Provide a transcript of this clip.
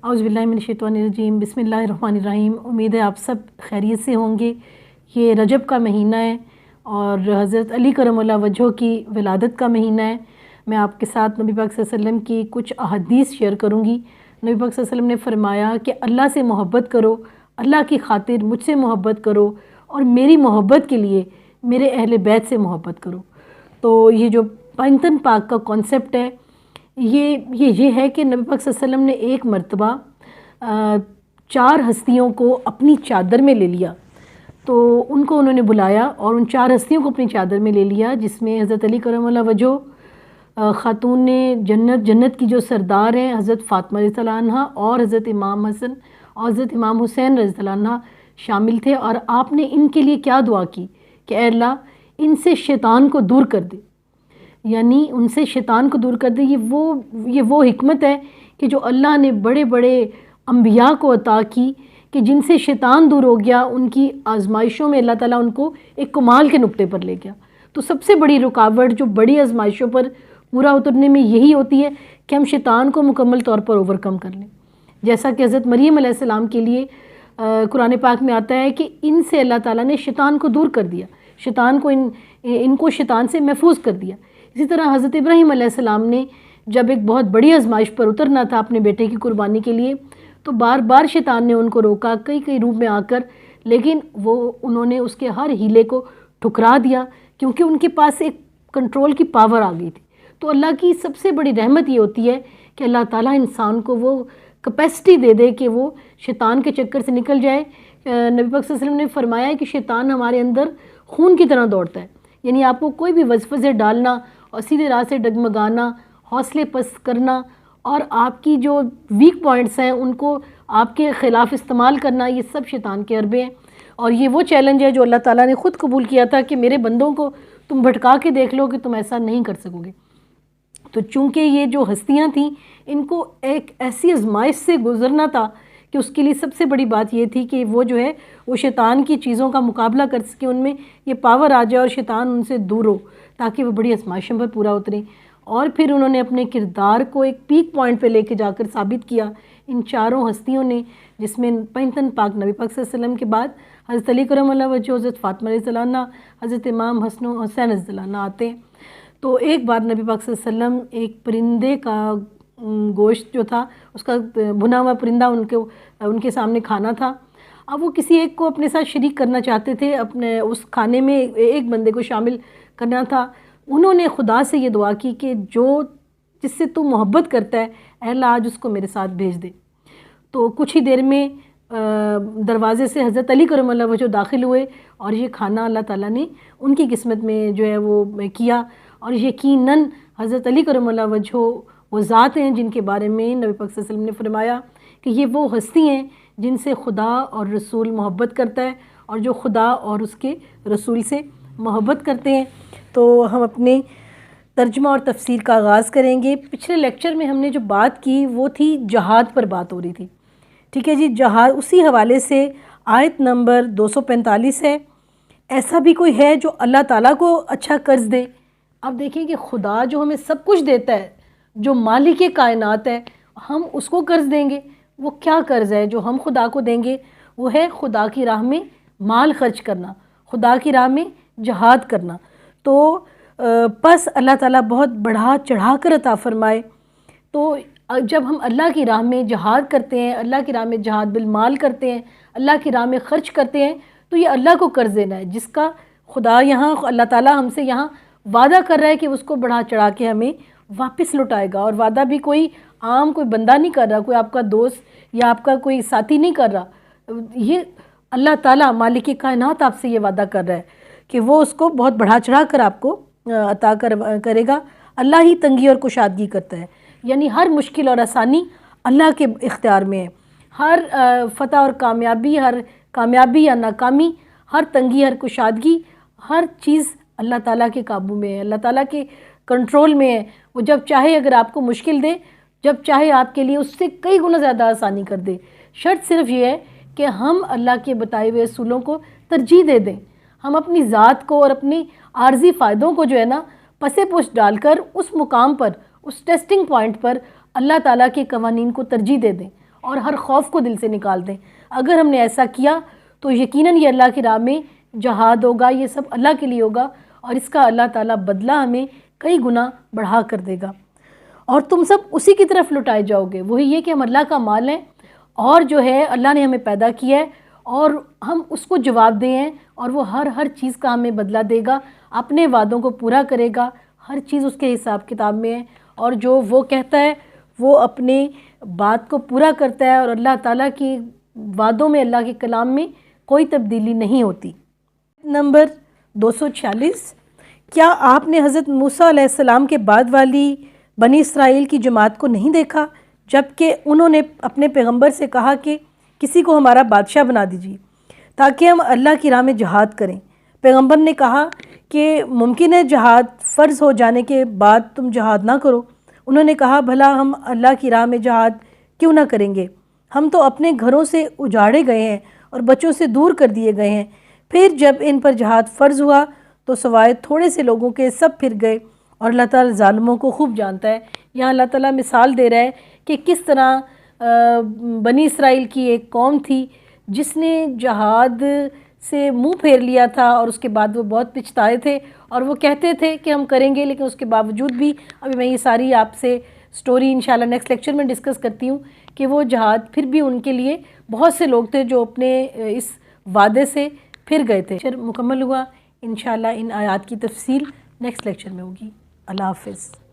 اعوذ باللہ من الشیطان الرجیم، بسم اللہ الرحمن الرحیم۔ امید ہے آپ سب خیریت سے ہوں گے۔ یہ رجب کا مہینہ ہے اور حضرت علی کرم اللہ وجہہ کی ولادت کا مہینہ ہے۔ میں آپ کے ساتھ نبی پاک صلی اللہ علیہ وسلم کی کچھ احادیث شیئر کروں گی۔ نبی پاک صلی اللہ علیہ وسلم نے فرمایا کہ اللہ سے محبت کرو، اللہ کی خاطر مجھ سے محبت کرو، اور میری محبت کے لیے میرے اہل بیت سے محبت کرو۔ تو یہ جو پنجتن پاک کا کانسیپٹ ہے، یہ ہے کہ نبی پاک صلی اللہ علیہ وسلم نے ایک مرتبہ 4 ہستیوں کو اپنی چادر میں لے لیا۔ تو ان کو انہوں نے بلایا اور ان 4 ہستیوں کو اپنی چادر میں لے لیا، جس میں حضرت علی کرم اللہ وجہہ، خاتون جنت کی جو سردار ہیں حضرت فاطمہ رضی اللہ عنہ، اور حضرت امام حسن اور حضرت امام حسین رضی اللہ عنہ شامل تھے۔ اور آپ نے ان کے لیے کیا دعا کی کہ اے اللہ ان سے شیطان کو دور کر دے، یعنی ان سے شیطان کو دور کر دے۔ یہ وہ حکمت ہے کہ جو اللہ نے بڑے بڑے انبیاء کو عطا کی کہ جن سے شیطان دور ہو گیا، ان کی آزمائشوں میں اللہ تعالیٰ ان کو ایک کمال کے نقطے پر لے گیا۔ تو سب سے بڑی رکاوٹ جو بڑی آزمائشوں پر پورا اترنے میں یہی ہوتی ہے کہ ہم شیطان کو مکمل طور پر اوورکم کر لیں، جیسا کہ حضرت مریم علیہ السلام کے لیے قرآن پاک میں آتا ہے کہ ان سے اللہ تعالیٰ نے شیطان کو دور کر دیا، شیطان کو ان کو شیطان سے محفوظ کر دیا۔ اسی طرح حضرت ابراہیم علیہ السلام نے جب ایک بہت بڑی آزمائش پر اترنا تھا اپنے بیٹے کی قربانی کے لیے، تو بار بار شیطان نے ان کو روکا کئی روپ میں آ کر، لیکن انہوں نے اس کے ہر ہیلے کو ٹھکرا دیا، کیونکہ ان کے پاس ایک کنٹرول کی پاور آ گئی تھی۔ تو اللہ کی سب سے بڑی رحمت یہ ہوتی ہے کہ اللہ تعالیٰ انسان کو وہ کیپیسٹی دے دے کہ وہ شیطان کے چکر سے نکل جائے۔ نبی پاک صلی اللہ علیہ وسلم نے فرمایا ہے کہ شیطان ہمارے اندر خون کی طرح دوڑتا ہے، یعنی آپ کو کوئی بھی وسوسے ڈالنا اور سیدھے راہ سے ڈگمگانا، حوصلے پست کرنا، اور آپ کی جو ویک پوائنٹس ہیں ان کو آپ کے خلاف استعمال کرنا، یہ سب شیطان کے حربے ہیں۔ اور یہ وہ چیلنج ہے جو اللہ تعالیٰ نے خود قبول کیا تھا کہ میرے بندوں کو تم بھٹکا کے دیکھ لو کہ تم ایسا نہیں کر سکو گے۔ تو چونکہ یہ جو ہستیاں تھیں ان کو ایک ایسی آزمائش سے گزرنا تھا کہ اس کے لیے سب سے بڑی بات یہ تھی کہ وہ جو ہے وہ شیطان کی چیزوں کا مقابلہ کر سکے، ان میں یہ پاور آ جائے اور شیطان ان سے دور ہو، تاکہ وہ بڑی آزمائشوں پر پورا اتریں۔ اور پھر انہوں نے اپنے کردار کو ایک پیک پوائنٹ پہ لے کے جا کر ثابت کیا ان 4 ہستیوں نے، جس میں پنجتن پاک نبی پاک صلی اللہ علیہ وسلم کے بعد حضرت علی کرم اللہ وجہہ، حضرت فاطمہ رضی اللہ عنہ، حضرت امام حسن و حسین رضی اللہ عنہ آتے ہیں۔ تو ایک بار نبی پاک صلی اللہ علیہ وسلم ایک پرندے کا گوشت جو تھا، اس کا بھنا ہوا پرندہ ان کے سامنے کھانا تھا۔ اب وہ کسی ایک کو اپنے ساتھ شریک کرنا چاہتے تھے، اپنے اس کھانے میں ایک بندے کو شامل کرنا تھا۔ انہوں نے خدا سے یہ دعا کی کہ جس سے تو محبت کرتا ہے، اے اللہ آج اس کو میرے ساتھ بھیج دے۔ تو کچھ ہی دیر میں دروازے سے حضرت علی کرم اللہ وجہہ داخل ہوئے، اور یہ کھانا اللہ تعالیٰ نے ان کی قسمت میں جو ہے وہ کیا۔ اور یقیناً حضرت علی کرم اللہ وجہہ وہ ذات ہیں جن کے بارے میں نبی پاک صلی اللہ علیہ وسلم نے فرمایا کہ یہ وہ ہستی ہیں جن سے خدا اور رسول محبت کرتا ہے، اور جو خدا اور اس کے رسول سے محبت کرتے ہیں۔ تو ہم اپنے ترجمہ اور تفسیر کا آغاز کریں گے۔ پچھلے لیکچر میں ہم نے جو بات کی وہ تھی جہاد پر بات ہو رہی تھی، ٹھیک ہے جی۔ جہاد، اسی حوالے سے آیت نمبر 245 ہے، ایسا بھی کوئی ہے جو اللہ تعالیٰ کو اچھا قرض دے؟ اب دیکھیں کہ خدا جو ہمیں سب کچھ دیتا ہے، جو مالک کائنات ہے، ہم اس کو قرض دیں گے؟ وہ کیا قرض ہے جو ہم خدا کو دیں گے؟ وہ ہے خدا کی راہ میں مال خرچ کرنا، خدا کی راہ میں جہاد کرنا۔ تو پس اللہ تعالیٰ بہت بڑھا چڑھا کر عطا فرمائے۔ تو جب ہم اللہ کی راہ میں جہاد کرتے ہیں، اللہ کی راہ میں جہاد بالمال کرتے ہیں، اللہ کی راہ میں خرچ کرتے ہیں، تو یہ اللہ کو قرض دینا ہے، جس کا خدا یہاں اللہ تعالیٰ ہم سے یہاں وعدہ کر رہا ہے کہ اس کو بڑھا چڑھا کے ہمیں واپس لوٹائے گا۔ اور وعدہ بھی کوئی عام کوئی بندہ نہیں کر رہا، کوئی آپ کا دوست یا آپ کا کوئی ساتھی نہیں کر رہا، یہ اللہ تعالیٰ مالک کائنات آپ سے یہ وعدہ کر رہا ہے کہ وہ اس کو بہت بڑھا چڑھا کر آپ کو عطا کرے گا۔ اللہ ہی تنگی اور کشادگی کرتا ہے، یعنی ہر مشکل اور آسانی اللہ کے اختیار میں ہے۔ ہر فتح اور کامیابی، ہر کامیابی یا ناکامی، ہر تنگی، ہر کشادگی، ہر چیز اللہ تعالیٰ کے قابو میں ہے، اللہ تعالیٰ کے کنٹرول میں ہے۔ وہ جب چاہے اگر آپ کو مشکل دے، جب چاہے آپ کے لیے اس سے کئی گنا زیادہ آسانی کر دے۔ شرط صرف یہ ہے کہ ہم اللہ کے بتائے ہوئے اصولوں کو ترجیح دے دیں، ہم اپنی ذات کو اور اپنی عارضی فائدوں کو جو ہے نا پسے پوش ڈال کر اس مقام پر، اس ٹیسٹنگ پوائنٹ پر اللہ تعالیٰ کے قوانین کو ترجیح دے دیں اور ہر خوف کو دل سے نکال دیں۔ اگر ہم نے ایسا کیا تو یقیناً یہ اللہ کی راہ میں جہاد ہوگا، یہ سب اللہ کے لیے ہوگا، اور اس کا اللہ تعالیٰ بدلہ ہمیں کئی گنا بڑھا کر دے گا، اور تم سب اسی کی طرف لٹائے جاؤ گے۔ وہی یہ کہ ہم اللہ کا مال ہیں، اور جو ہے اللہ نے ہمیں پیدا کیا ہے، اور ہم اس کو جواب دیں ہیں، اور وہ ہر چیز کا ہمیں بدلہ دے گا، اپنے وعدوں کو پورا کرے گا، ہر چیز اس کے حساب کتاب میں ہے، اور جو وہ کہتا ہے وہ اپنے بات کو پورا کرتا ہے، اور اللہ تعالیٰ کی وعدوں میں، اللہ کے کلام میں کوئی تبدیلی نہیں ہوتی۔ نمبر 246، کیا آپ نے حضرت موسیٰ علیہ السلام کے بعد والی بنی اسرائیل کی جماعت کو نہیں دیکھا جبکہ انہوں نے اپنے پیغمبر سے کہا کہ کسی کو ہمارا بادشاہ بنا دیجیے تاکہ ہم اللہ کی راہ میں جہاد کریں؟ پیغمبر نے کہا کہ ممکن ہے جہاد فرض ہو جانے کے بعد تم جہاد نہ کرو۔ انہوں نے کہا بھلا ہم اللہ کی راہ میں جہاد کیوں نہ کریں گے؟ ہم تو اپنے گھروں سے اجاڑے گئے ہیں اور بچوں سے دور کر دیے گئے ہیں۔ پھر جب ان پر جہاد فرض ہوا تو سوائے تھوڑے سے لوگوں کے سب پھر گئے، اور اللہ تعالیٰ ظالموں کو خوب جانتا ہے۔ یہاں اللہ تعالیٰ مثال دے رہا ہے کہ کس طرح بنی اسرائیل کی ایک قوم تھی جس نے جہاد سے منہ پھیر لیا تھا، اور اس کے بعد وہ بہت پچھتائے تھے، اور وہ کہتے تھے کہ ہم کریں گے، لیکن اس کے باوجود بھی ابھی میں یہ ساری آپ سے سٹوری انشاءاللہ نیکسٹ لیکچر میں ڈسکس کرتی ہوں کہ وہ جہاد پھر بھی ان کے لیے بہت سے لوگ تھے جو اپنے اس وعدے سے پھر گئے تھے۔ مکمل ہوا، انشاءاللہ ان آیات کی تفصیل نیکسٹ لیکچر میں ہوگی۔ اللہ حافظ۔